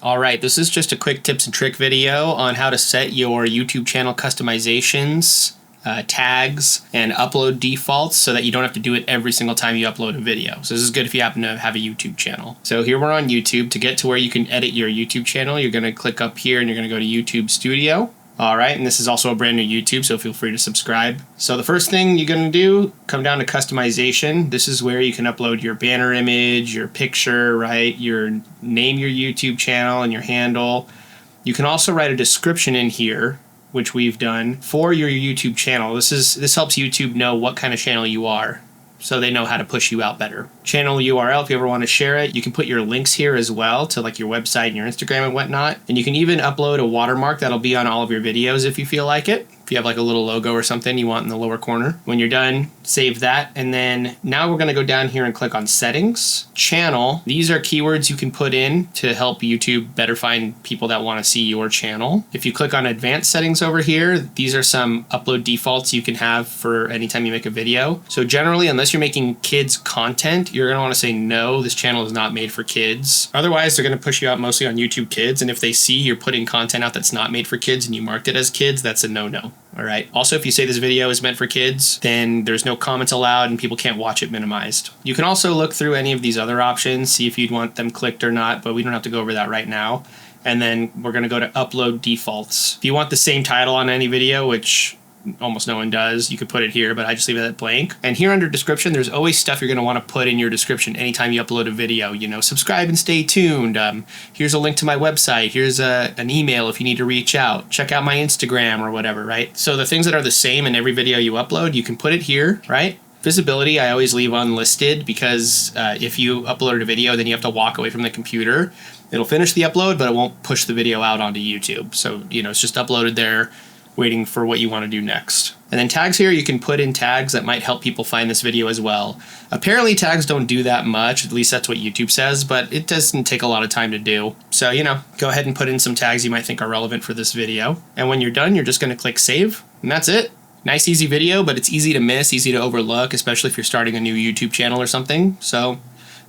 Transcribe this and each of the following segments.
All right, this is just a quick tips and trick video on how to set your YouTube channel customizations, tags, and upload defaults so that you don't have to do it every single time you upload a video. So this is good if you happen to have a YouTube channel. So here we're on YouTube. To get to where you can edit your YouTube channel, you're going to click up here and you're going to go to YouTube Studio. All right, and this is also a brand new YouTube, so feel free to subscribe. So the first thing you're going to do, come down to customization. This is where you can upload your banner image, your picture, right? Your name, your YouTube channel, and your handle. You can also write a description in here, which we've done for your YouTube channel. This helps YouTube know what kind of channel you are, so they know how to push you out better. Channel URL, if you ever want to share it, you can put your links here as well to like your website and your Instagram and whatnot. And you can even upload a watermark that'll be on all of your videos if you feel like it. If you have like a little logo or something you want in the lower corner. When you're done, save that. And then now we're going to go down here and click on settings, channel. These are keywords you can put in to help YouTube better find people that want to see your channel. If you click on advanced settings over here, these are some upload defaults you can have for anytime you make a video. So generally, unless you're making kids content, you're going to want to say, no, this channel is not made for kids. Otherwise, they're going to push you out mostly on YouTube Kids. And if they see you're putting content out that's not made for kids and you marked it as kids, that's a no-no. All right. Also, if you say this video is meant for kids, then there's no comments allowed and people can't watch it minimized. You can also look through any of these other options, see if you'd want them clicked or not, but we don't have to go over that right now. And then we're going to go to upload defaults. If you want the same title on any video, which almost no one does, you could put it here, but I just leave it blank. And here under description, there's always stuff you're going to want to put in your description anytime you upload a video. You know, subscribe and stay tuned. Here's a link to my website. Here's an email if you need to reach out. Check out my Instagram or whatever, right? So the things that are the same in every video you upload, you can put it here, right? Visibility, I always leave unlisted because if you upload a video, then you have to walk away from the computer. It'll finish the upload, but it won't push the video out onto YouTube. So, you know, it's just uploaded there, waiting for what you want to do next. And then tags here, you can put in tags that might help people find this video as well. Apparently tags don't do that much, at least that's what YouTube says, but it doesn't take a lot of time to do. So, you know, go ahead and put in some tags you might think are relevant for this video. And when you're done, you're just going to click save, and that's it. Nice, easy video, but it's easy to miss, easy to overlook, especially if you're starting a new YouTube channel or something. So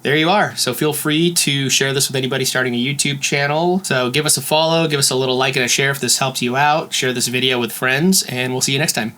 there you are. So feel free to share this with anybody starting a YouTube channel. So give us a follow, give us a little like and a share if this helps you out. Share this video with friends, and we'll see you next time.